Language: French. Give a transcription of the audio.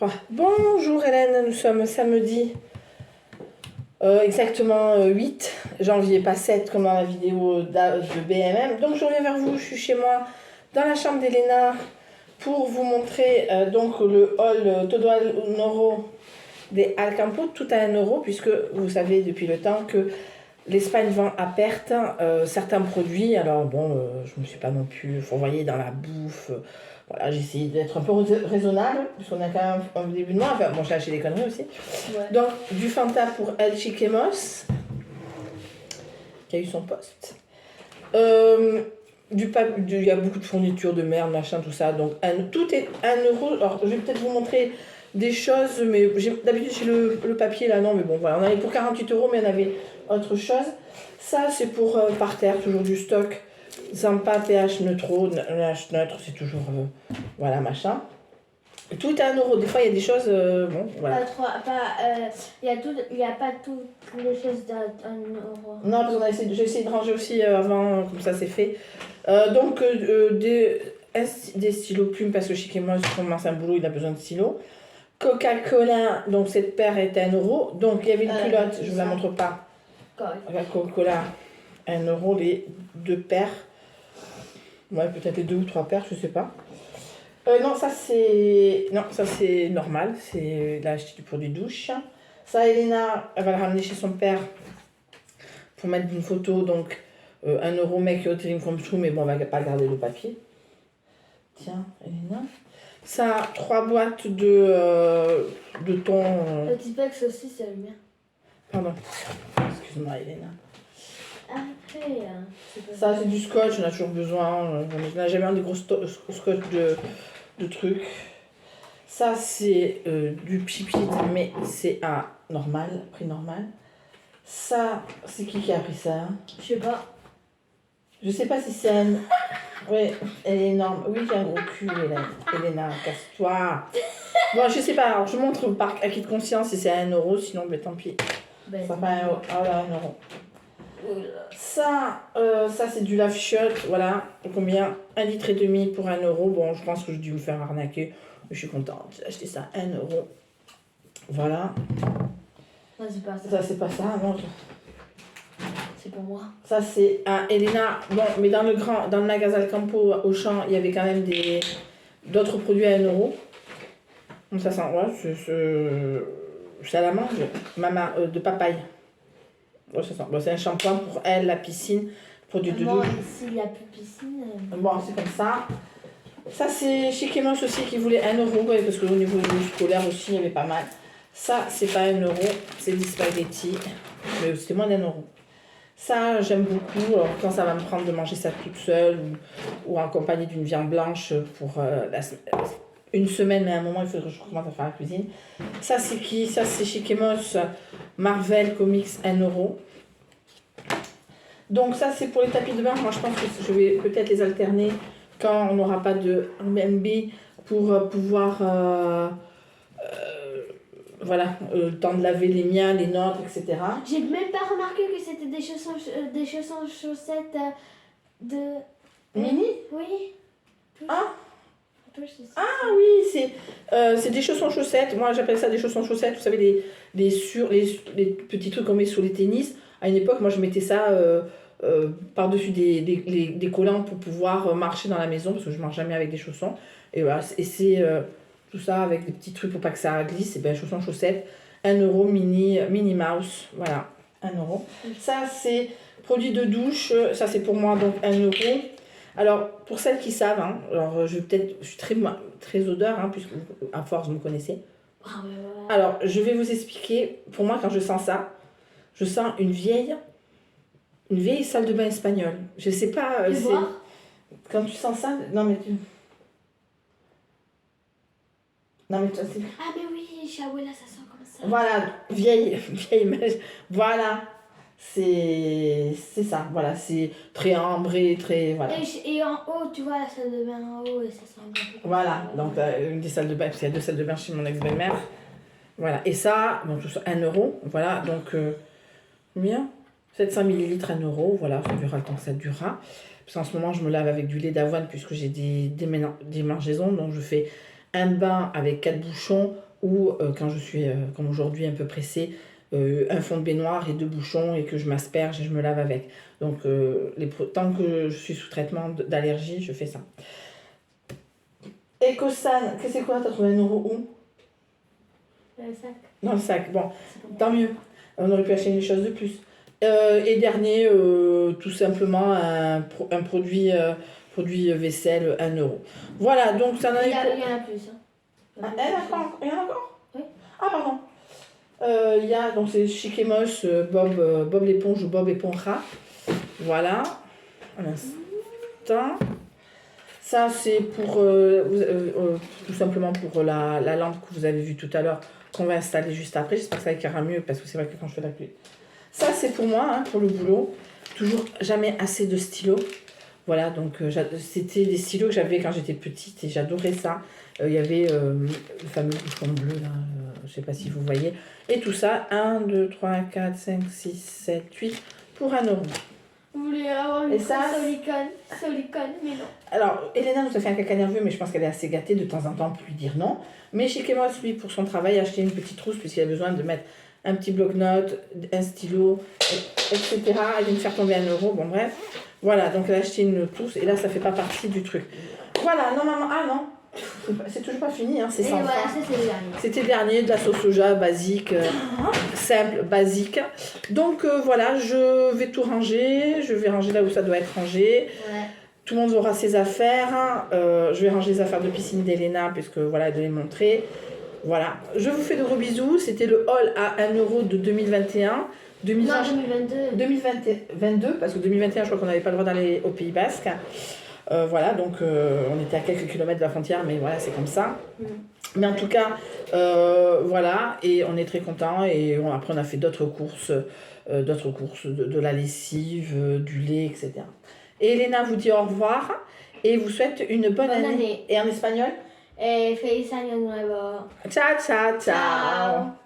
3. Bonjour Hélène, nous sommes samedi exactement 8 janvier, pas 7 comme dans la vidéo de BMM. Donc je reviens vers vous, je suis chez moi dans la chambre d'Elena pour vous montrer donc le haul Todo al Euro des Alcampo, tout à 1 euro, puisque vous savez depuis le temps que l'Espagne vend à perte certains produits. Alors bon, je me suis pas non plus fourvoyée dans la bouffe. Voilà, j'ai essayé d'être un peu raisonnable, puisqu'on a quand même un début de mois. Enfin, bon, j'ai acheté des conneries aussi. Ouais. Donc, du Fanta pour El Chiquemos, qui a eu son poste. Il y a beaucoup de fournitures de merde, machin, tout ça. Donc, tout est 1 euro. Alors, je vais peut-être vous montrer des choses, mais d'habitude, j'ai le papier là, non, mais bon, voilà. On avait pour 48 euros, mais on avait autre chose. Ça, c'est pour par terre, toujours du stock. Zampa, pH neutro, pH neutre, c'est toujours, voilà, machin. Tout à 1 euro. Des fois, il y a des choses, bon, voilà. Il n'y a pas toutes les choses à 1 euro. Non, parce que j'ai essayé de ranger aussi avant, comme ça, c'est fait. Donc, des stylos plumes, parce que chez Kemos, commence un boulot, il a besoin de stylos. Coca-Cola, donc cette paire est à 1 euro. Donc, il y avait une culotte, je ne vous la montre pas. Coca-Cola, 1 euro, les 2 paires. Ouais, peut-être les 2 ou 3 paires, je sais pas. Non, ça c'est normal, c'est là acheté du produit douche. Ça, Elena, elle va le ramener chez son père pour mettre une photo, donc 1 euro make your dream come true, mais bon, on va pas garder le papier. Tiens, Elena. Ça, 3 boîtes de thon. Le Tipex aussi, c'est le mien. Pardon. Excuse-moi, Elena. Après, ça, c'est du scotch, on a toujours besoin. On n'a jamais un des gros scotch de trucs. Ça, c'est du pipit, mais c'est à normal, prix normal. Ça, c'est qui a pris ça? Je sais pas. Je sais pas si c'est un... Oui, elle est énorme. Oui, j'ai un gros cul, Elena, casse-toi. Bon, je sais pas, alors je montre par acquis de conscience si c'est à 1 euro, sinon, ben, tant pis. Ça pas 1 euro. Ah ouais, 1 euro. Ça c'est du lave-shot, voilà. Combien? 1,5 litre pour 1 euro. Bon, je pense que j'ai dû me faire arnaquer. Je suis contente. J'ai acheté ça 1 euro. Voilà. Non, c'est pas ça. Ça, c'est pas ça, non. C'est pour moi. Ça, c'est à Elena. Bon, mais dans le magasin Alcampo, au champ, il y avait quand même d'autres produits à 1 euro. Donc, ça sent, ouais, c'est à la mangue. Maman, de papaye. Ouais, ça sent. Bon, c'est un shampoing pour elle, la piscine, produit de douche. Ici, il n'y a plus de piscine. Bon, c'est comme ça. Ça, c'est chez Clémence aussi qui voulait 1 euro, ouais, parce qu'au niveau du scolaire aussi, il y avait pas mal. Ça, c'est pas 1 euro, c'est des spaghettis, mais c'était moins d'1 euro. Ça, j'aime beaucoup. Alors, quand ça va me prendre de manger ça toute seule ou en compagnie d'une viande blanche pour une semaine, mais à un moment, il faudrait que je recommence à faire la cuisine. Ça, c'est qui? Ça, c'est chez Kemos Marvel Comics 1 euro. Donc, ça, c'est pour les tapis de bain. Moi, je pense que je vais peut-être les alterner quand on n'aura pas de MB pour pouvoir. Voilà, le temps de laver les miens, les nôtres, etc. J'ai même pas remarqué que c'était des chaussons chaussettes de... Mini? Oui. Ah oui, c'est des chaussons chaussettes. Moi, j'appelle ça des chaussons chaussettes. Vous savez, les petits trucs qu'on met sur les tennis. À une époque, moi, je mettais ça par-dessus des collants pour pouvoir marcher dans la maison, parce que je ne marche jamais avec des chaussons. Et voilà, et c'est... tout ça avec des petits trucs pour pas que ça glisse, et bien chaussons chaussettes, 1 euro mini mouse, voilà, 1 euro. Ça c'est produit de douche, ça c'est pour moi donc 1 euro. Alors pour celles qui savent, hein, alors je suis très odeur, hein, puisque à force vous me connaissez. Alors je vais vous expliquer, pour moi quand je sens ça, je sens une vieille salle de bain espagnole. Je sais pas, quand tu sens ça, non mais Ah mais oui, Shaouela, ça sent comme ça. Voilà, vieille, voilà, c'est ça, voilà, c'est très ambré, très, voilà. Et en haut, tu vois la salle de bain en haut, et ça sent un peu. Voilà, donc une des salles de bain, parce qu'il y a 2 salles de bain chez mon ex-belle-mère. Voilà, et ça, donc tout ça, 1 euro, voilà, donc, combien 700 ml, 1 euro, voilà, ça durera le temps que ça durera. Parce qu'en ce moment, je me lave avec du lait d'avoine, puisque j'ai des démangeaisons, donc je fais un bain avec 4 bouchons ou quand je suis, comme aujourd'hui, un peu pressée, un fond de baignoire et 2 bouchons et que je m'asperge et je me lave avec. Donc, tant que je suis sous traitement d'allergie, je fais ça. Ecosan, qu'est-ce que c'est quoi? T'as trouvé 1 euro où? Le sac. Dans le sac. Bon, C'est pour moi. tant mieux. On aurait pu acheter une chose de plus. Et dernier, tout simplement un produit vaisselle 1 euro. Voilà, donc ça en Il est y, pour... il y en a plus. Hein. Il y en a encore? Oui. Ah, pardon. Il y a, donc c'est Chiquemos, Bob l'éponge ou Bob éponja. Voilà. Un instant. Ça, c'est pour tout simplement pour la lampe que vous avez vue tout à l'heure, qu'on va installer juste après. J'espère que ça éclairera mieux parce que c'est vrai que quand je fais la pluie. Ça, c'est pour moi, hein, pour le boulot. Toujours jamais assez de stylos. Voilà, donc c'était des stylos que j'avais quand j'étais petite et j'adorais ça. Il y avait le fameux bouchon bleu, là, je sais pas si vous voyez. Et tout ça, 1, 2, 3, 4, 5, 6, 7, 8 pour 1 euro. Vous voulez avoir une Et ça, silicone, mais non. Alors, Elena nous a fait un caca nerveux, mais je pense qu'elle est assez gâtée de temps en temps pour lui dire non. Mais chez Kemos, lui, pour son travail, a acheté une petite trousse puisqu'il a besoin de mettre un petit bloc-notes, un stylo, etc. Elle vient de faire tomber 1 euro, bon bref. Voilà, donc elle a acheté une trousse et là, ça fait pas partie du truc. Voilà, non maman, ah non, c'est toujours pas fini, hein, c'est Et sans voilà, fin. ça c'est le dernier. C'était le dernier, de la sauce soja basique, simple, basique. Donc voilà, je vais tout ranger, je vais ranger là où ça doit être rangé. Ouais. Tout le monde aura ses affaires. Je vais ranger les affaires de piscine d'Elena puisque voilà, elle devait les montrer. Voilà, je vous fais de gros bisous. C'était le haul à 1 euro de 2021. 2020, Non, 2022. 2022, parce que 2021, je crois qu'on n'avait pas le droit d'aller au Pays Basque. Voilà, donc on était à quelques kilomètres de la frontière, mais voilà, c'est comme ça. Mais en tout cas, voilà, et on est très contents. Et après, on a fait d'autres courses, de la lessive, du lait, etc. Et Elena vous dit au revoir et vous souhaite une bonne année. Et en espagnol? Feliz año nuevo. Ciao, ciao, ciao. Ciao.